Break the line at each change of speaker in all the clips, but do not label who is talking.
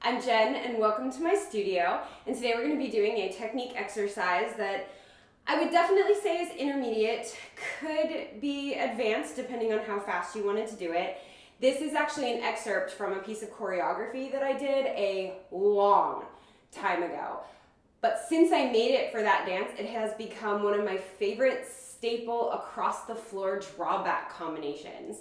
I'm Jen and welcome to my studio, and today we're going to be doing a technique exercise that I would definitely say is intermediate, could be advanced depending on how fast you wanted to do it. This is actually an excerpt from a piece of choreography that I did a long time ago. But since I made it for that dance, it has become one of my favorite staple across the floor drawback combinations.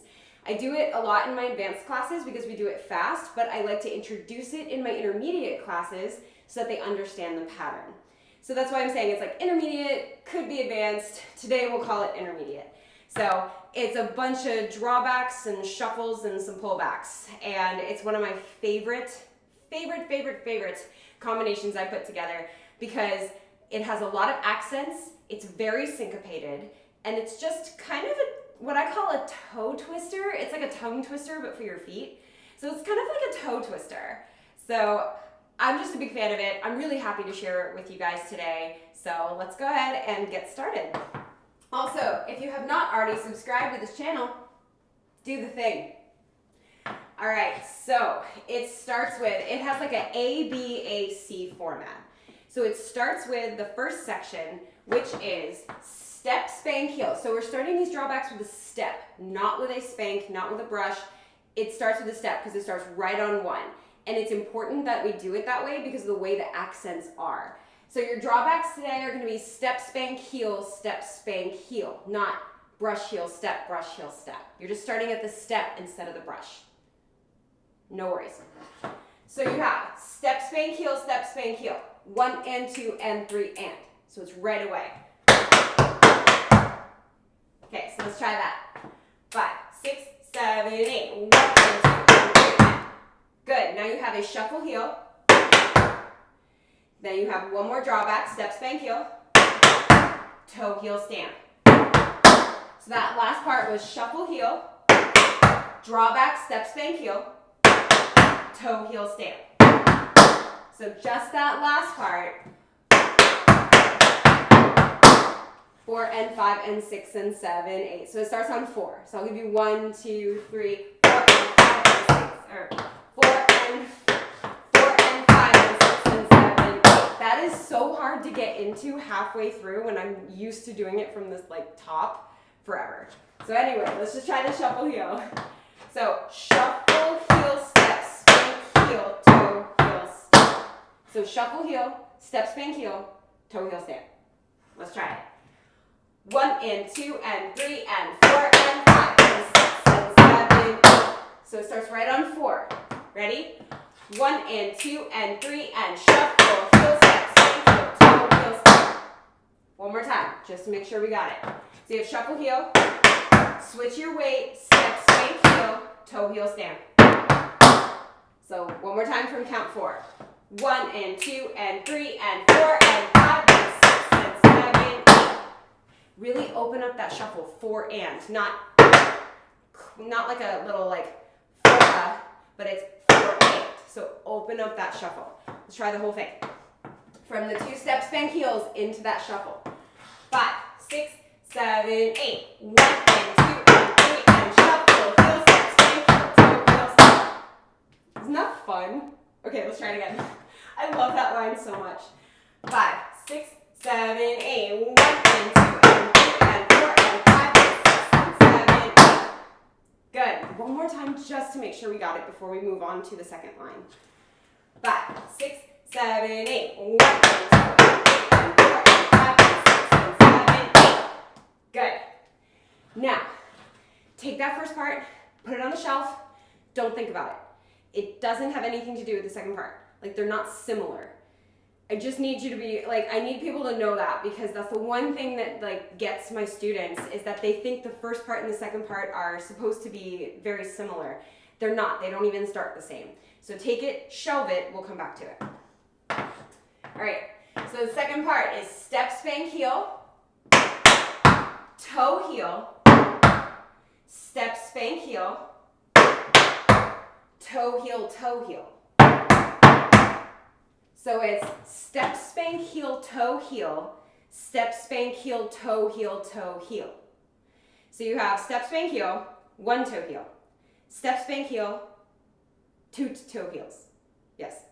I do it a lot in my advanced classes because we do it fast, but I like to introduce it in my intermediate classes so that they understand the pattern. So that's why I'm saying it's like intermediate, could be advanced. Today we'll call it intermediate. So it's a bunch of drawbacks and shuffles and some pullbacks, and it's one of my favorite combinations I put together because it has a lot of accents, it's very syncopated, and it's just kind of what I call a toe twister. It's like a tongue twister, but for your feet. So it's kind of like a toe twister. So I'm just a big fan of it. I'm really happy to share it with you guys today. So let's go ahead and get started. Also, if you have not already subscribed to this channel, do the thing. All right, so it starts with, it has like an ABAC format. So it starts with the first section, which is step, spank, heel. So we're starting these drawbacks with a step, not with a spank, not with a brush. It starts with a step because it starts right on one. And it's important that we do it that way because of the way the accents are. So your drawbacks today are going to be step, spank, heel, not brush, heel, step, step. You're just starting at the step instead of the brush. No worries. So you have step, spank, heel, 1 and 2 and 3 and. So it's right away. Okay, so let's try that. 5, 6, 7, 8. 1 and 2 and 3 and. Good. Now you have a shuffle heel. Then you have one more drawback, step, spank, heel, toe, heel, stamp. So that last part was shuffle heel, drawback, step, spank, heel, toe, heel, stamp. So just that last part, 4 and 5 and 6 and 7, 8. So it starts on 4. So I'll give you 1, 2, 3, 4 and 5 and 6, or 4 and 5 and 6 and 7, 8. That is so hard to get into halfway through when I'm used to doing it from this like top forever. So anyway, let's just try the shuffle heel. So shuffle heel, step, spank, heel, toe, heel, stamp. So shuffle heel, step, spank, heel, toe, heel, stamp. Let's try it. 1 and 2 and 3 and 4 and 5 and 6 and 7, 8. So it starts right on 4. Ready? 1 and 2 and 3 and shuffle, heel, step, spank, heel, toe, heel, step. One more time, just to make sure we got it. So you have shuffle heel, switch your weight, step, spank, heel, toe, heel, stamp. So one more time from count 4. 1 and 2 and 3 and 4 and 5 and 6 and 7, 8. Really open up that shuffle, 4 and, not like a little like 4, but it's 4, 8. So open up that shuffle. Let's try the whole thing. From the 2 step spank heels into that shuffle. 5, 6, 7, 8. 1 and 2 and 3 and shuffle, heel, step, spank, heel, toe, heel, step. Isn't that fun? Okay, let's try it again. I love that line so much. 5, 6, 7, 8. 1 and 2 and 3 and 4 and 5 and 6 and 7, 8. Good. One more time just to make sure we got it before we move on to the second line. 5, 6, 7, 8. 1 and 2 and 3 and 4 and 5 and 6 and 7, 8. Good. Now, take that first part, put it on the shelf, don't think about it. It doesn't have anything to do with the second part. Like, they're not similar. I just need you to be, like, I need people to know that because that's the one thing that, like, gets my students is that they think the first part and the second part are supposed to be very similar. They're not. They don't even start the same. So take it, shelve it, we'll come back to it. All right, so the second part is step, spank, heel, toe, heel, step, spank, heel, toe, heel, toe, heel. So it's step, spank, heel, toe, heel, step, spank, heel, toe, heel, toe, heel. So you have step, spank, heel, 1 toe heel, step, spank, heel, 2 toe heels. Yes.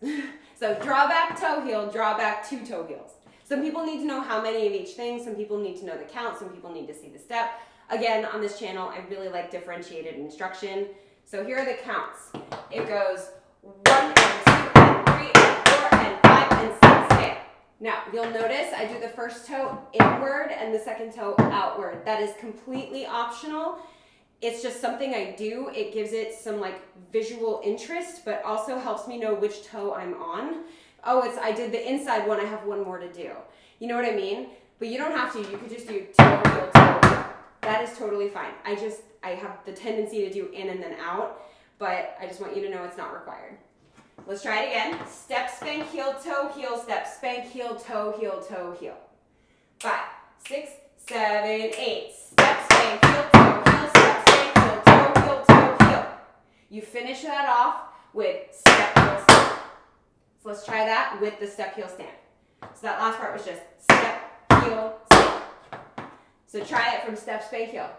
So drawback toe heel, drawback 2 toe heels. Some people need to know how many of each thing. Some people need to know the count. Some people need to see the step. Again, on this channel, I really like differentiated instruction. So here are the counts. It goes 1 and 2 and 3 and 4 and 5 and 6. Okay. Now, you'll notice I do the first toe inward and the second toe outward. That is completely optional. It's just something I do. It gives it some like visual interest, but also helps me know which toe I'm on. Oh, I did the inside one. I have one more to do. You know what I mean? But you don't have to. You could just do toe, heel, toe, heel. That is totally fine. I have the tendency to do in and then out, but I just want you to know it's not required. Let's try it again. Step, spank, heel, step, spank, heel, toe, heel. 5, 6, 7, 8. Step, spank, heel, step, spank, heel. You finish that off with step, heel, step. So let's try that with the step, heel, stand. So that last part was just step, heel, stand. So try it from step, spank, heel.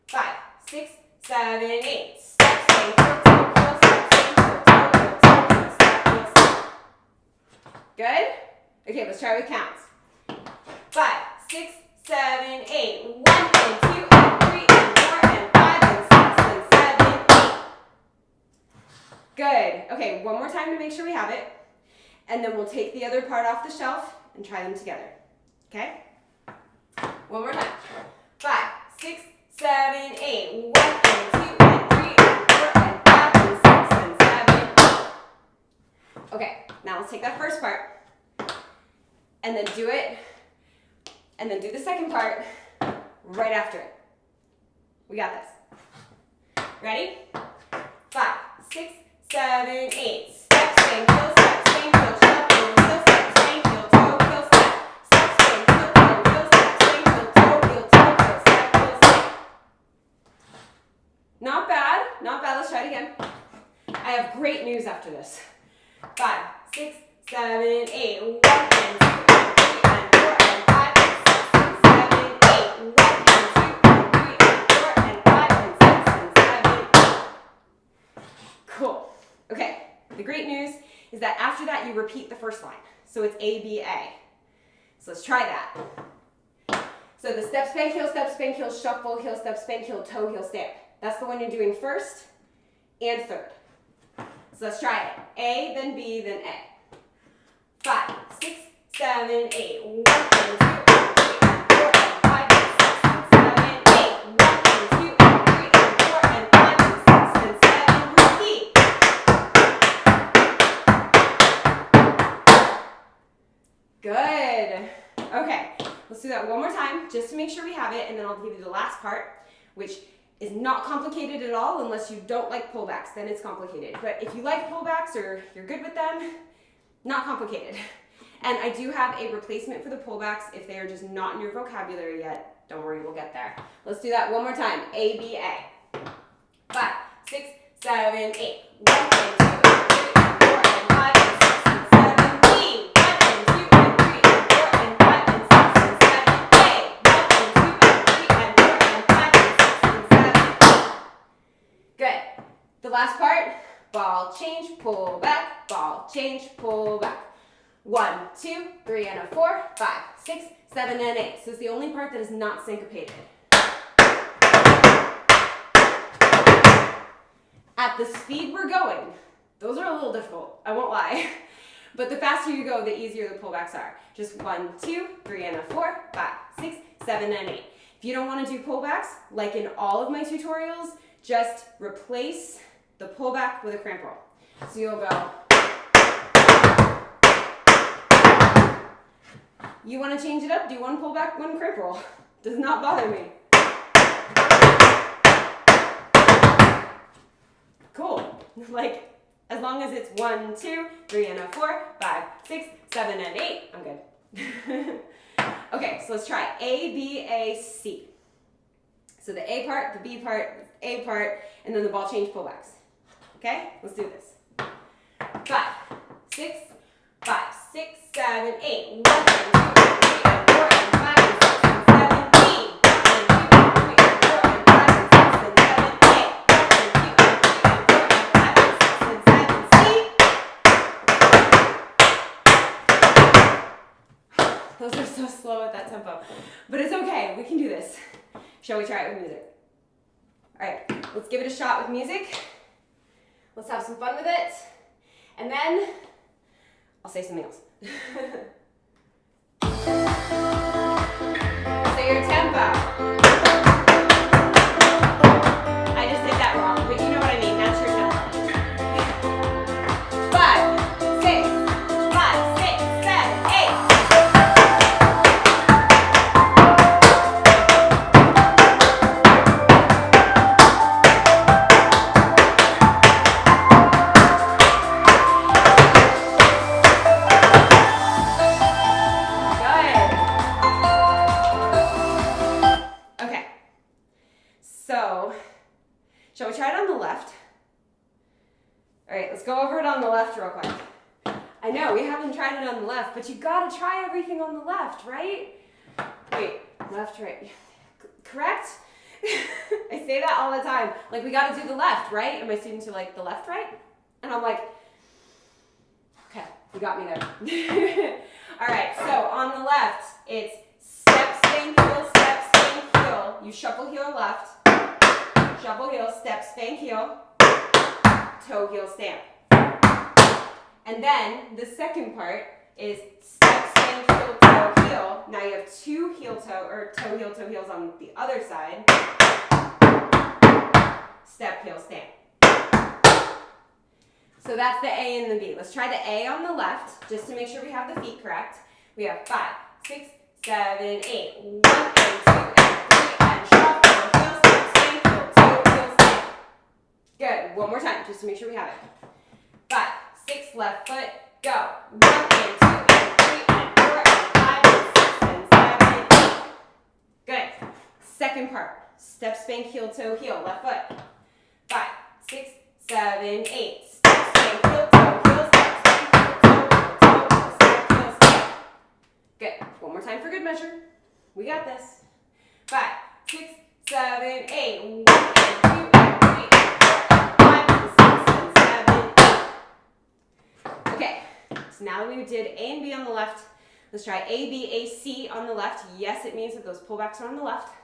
5, 6, 7, 8. Step, spank, heel, step, spank, heel, step, heel, stand. Good? Okay, let's try with counts. 5, 6, 7, 8. 1 and 2 and 3 and 4 and 5 and 6 and 7, 8. Good. Okay, one more time to make sure we have it. And then we'll take the other part off the shelf and try them together. Okay? One more time. 5, 6, 7, 8. 1 and 2 and 3 and 4 and 5 and 6 and 7, 8. Okay, now let's take that first part and then do it, and then do the second part right after it. We got this. Ready? 5, 6, 7, 8. Step, spank, heel, step, spank, heel, step, heel, step, spank, heel, toe, heel, step, step, spank, heel, toe, heel, step, spank, heel, toe, heel, step, heel, step. Not bad, not bad. Let's try it again. I have great news after this. 5, 6, 7, 8. 1 and 2 and 3 and 4 and 5 and 6 and 7, 8. 1 and 2 and 3 and 4 and 5 and 6 and 7, 8. Cool. Okay. The great news is that after that you repeat the first line. So it's ABA. So let's try that. So the step, spank, heel, shuffle, heel, step, spank, heel, toe, heel, stamp. That's the one you're doing first and third. So let's try it. A, then B, then A. 5, 6, 7, 8. 1 and 2 and 3 and 4 and 5 and 6 and 7, 8. 1 and 2 and 3 and 4 and 5 and 6 and 7. Repeat. Good. Okay, let's do that one more time just to make sure we have it, and then I'll give you the last part, which is not complicated at all unless you don't like pullbacks. Then it's complicated. But if you like pullbacks or you're good with them, not complicated. And I do have a replacement for the pullbacks if they are just not in your vocabulary yet. Don't worry, we'll get there. Let's do that one more time. ABA. 5, 6, 7, 8. 1 and 2 and 3 and 4 and 5 and 6 and 7. B. 1 and 2 and 3 and 4 and 5 and 6 and 7. A. 1 and 2 and 3 and 4 and 5 and 6 and 7. Good. The last part. Ball change, pull back, ball change, pull back. 1, 2, 3 and a 4, 5, 6, 7 and 8. So it's the only part that is not syncopated. At the speed we're going, those are a little difficult, I won't lie. But the faster you go, the easier the pullbacks are. Just 1, 2, 3 and a 4, 5, 6, 7 and 8. If you don't want to do pullbacks, like in all of my tutorials, just replace the pullback with a cramp roll. So you'll go. You want to change it up? Do one pullback, one cramp roll. Does not bother me. Cool. Like, as long as it's 1, 2, 3 and a 4, 5, 6, 7 and 8, I'm good. Okay, so let's try A, B, A, C. So the A part, the B part, A part, and then the ball change pullbacks. Okay, let's do this. 5, 6, 5, 6, 7, 8. 1 and 2 and 3 and 4 and 5 and 6 and 7. B. 1 and 2 and 3 and 4 and 5 and 6 and 7. A. 1 and 2 and 3 and 4 and 5 and 6 and 7. C. so slow at that tempo. But it's okay, we can do this. Shall we try it with music? All right, let's give it a shot with music. Let's have some fun with it. And then I'll say something else. So your tempo. I just did that wrong, but you know what I mean. That's your tempo. 5, 6, 5, 6, 7, 8. Shall we try it on the left? All right, let's go over it on the left real quick. I know, we haven't tried it on the left, but you gotta try everything on the left, right? Wait, left, right, correct? I say that all the time. Like, we gotta do the left, right? And my students are like, the left, right? And I'm like, okay, you got me there. All right, so on the left, it's step, spank, heel, step, spank, heel. You shuffle heel left. Shuffle heel, step, spank heel, toe, heel, stamp. And then the second part is step, spank, heel, toe, heel. Now you have two heel, toe, or toe, heels on the other side. Step, heel, stamp. So that's the A and the B. Let's try the A on the left, just to make sure we have the feet correct. We have 5, 6, 7, 8. 1 and 2 and 3 and shuffle, heel, step, spank, heel. Good. One more time, just to make sure we have it. 5, 6, left foot, go. 1 and 2 and 3 and 4 and 5 and 6 and 7 and 8. Good. Second part. Step, spank, heel, toe, heel, left foot. 5, 6, 7, 8. Step, spank, heel, toe, heel, step, spank, heel, toe, heel, toe, step, heel, step. Good. One more time for good measure. We got this. 5, 6, 7, 8. 1 and 2 and 3 and 5 and 6 and 7, 8. Okay, so now that we did A and B on the left, let's try A, B, A, C on the left. Yes, it means that those pullbacks are on the left.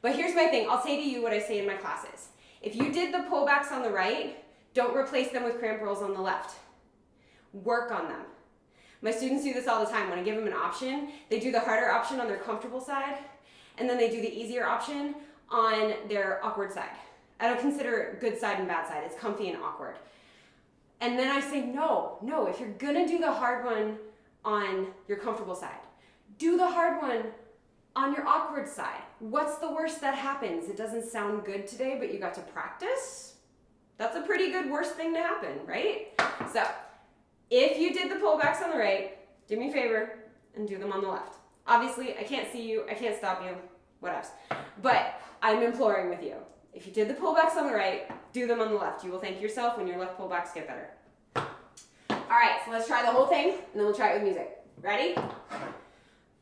But here's my thing. I'll say to you what I say in my classes. If you did the pullbacks on the right, don't replace them with cramp rolls on the left. Work on them. My students do this all the time. When I give them an option, they do the harder option on their comfortable side, and then they do the easier option on their awkward side. I don't consider good side and bad side. It's comfy and awkward. And then I say, no, if you're gonna do the hard one on your comfortable side, do the hard one on your awkward side. What's the worst that happens? It doesn't sound good today, but you got to practice. That's a pretty good worst thing to happen, right? So if you did the pullbacks on the right, do me a favor and do them on the left. Obviously, I can't see you, I can't stop you, what else. But I'm imploring with you. If you did the pullbacks on the right, do them on the left. You will thank yourself when your left pullbacks get better. All right, so let's try the whole thing, and then we'll try it with music. Ready?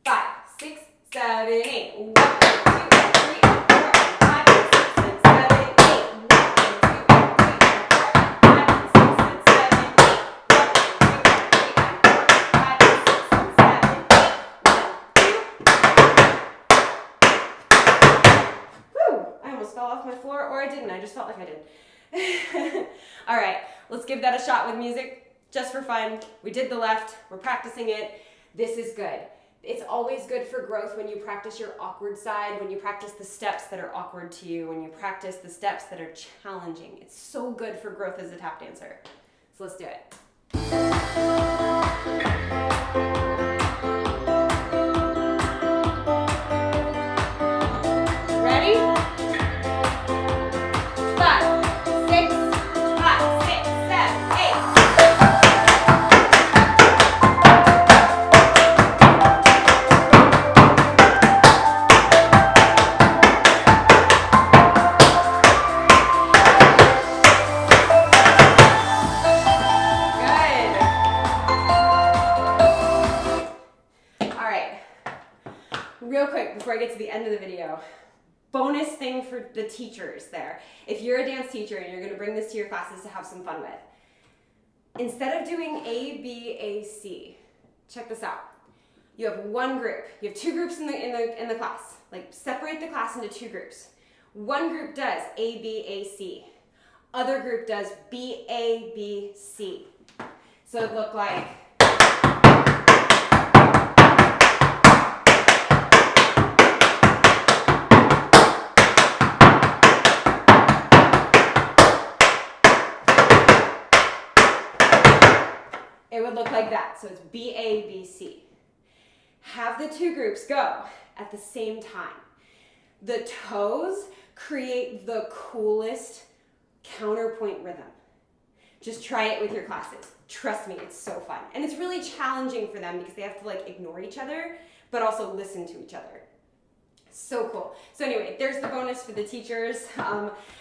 5, 6, 7, 8. 1 and 2 and 3 and 4 and 5 and 6 and 7, 8. 1 and 2 and 3 and 4 and 5 and 6 and 7, 8. 1 and 2 and 3 and 4 and 5 and 6 and 7, 8. 1, 2. Whew! I almost fell off my floor, or I didn't. I just felt like I did. All right, let's give that a shot with music. Just for fun. We did the left. We're practicing it. This is good. It's always good for growth when you practice your awkward side, when you practice the steps that are awkward to you, when you practice the steps that are challenging. It's so good for growth as a tap dancer. So let's do it. Ready? 5, 6, 5, 6, 7, 8. Real quick before I get to the end of the video, bonus thing for the teachers there. If you're a dance teacher and you're going to bring this to your classes to have some fun with, instead of doing A, B, A, C, check this out. You have one group. You have two groups in the class. Like separate the class into two groups. One group does A, B, A, C. Other group does B, A, B, C. So it looked like it would look like that. So it's B, A, B, C. Have the two groups go at the same time. The toes create the coolest counterpoint rhythm. Just try it with your classes. Trust me, it's so fun. And it's really challenging for them because they have to like ignore each other, but also listen to each other. So cool. So anyway, there's the bonus for the teachers.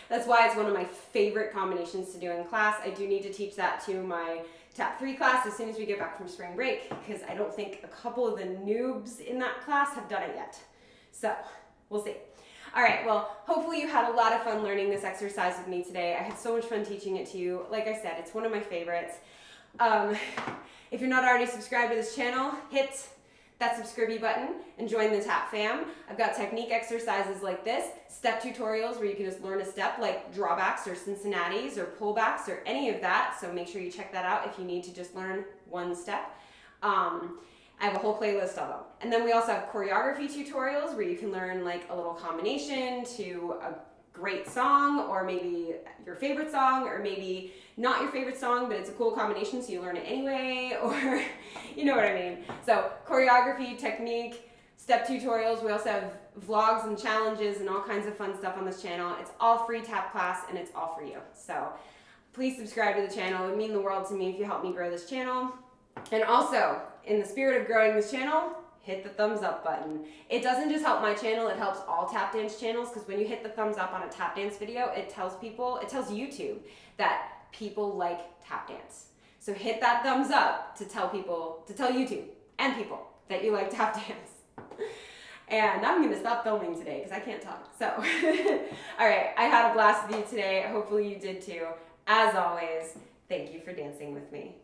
That's why it's one of my favorite combinations to do in class. I do need to teach that to my Tap 3 class as soon as we get back from spring break because I don't think a couple of the noobs in that class have done it yet. So we'll see. All right, well, hopefully you had a lot of fun learning this exercise with me today. I had so much fun teaching it to you. Like I said, it's one of my favorites. If you're not already subscribed to this channel, hit that subscribe button and join the Tap fam. I've got technique exercises like this, step tutorials where you can just learn a step like drawbacks or Cincinnatis or pullbacks or any of that. So make sure you check that out if you need to just learn one step. I have a whole playlist of them. And then we also have choreography tutorials where you can learn like a little combination to a great song or maybe your favorite song or maybe not your favorite song but it's a cool combination so you learn it anyway or you know what I mean. So choreography, technique, step tutorials. We also have vlogs and challenges and all kinds of fun stuff on this channel. It's all free Tap class and it's all for you. So please subscribe to the channel. It would mean the world to me if you help me grow this channel. And also, in the spirit of growing this channel, hit the thumbs up button. It doesn't just help my channel, it helps all tap dance channels because when you hit the thumbs up on a tap dance video, it tells YouTube that people like tap dance. So hit that thumbs up to tell YouTube and people that you like tap dance. And I'm gonna stop filming today because I can't talk. So, all right, I had a blast with you today. Hopefully you did too. As always, thank you for dancing with me.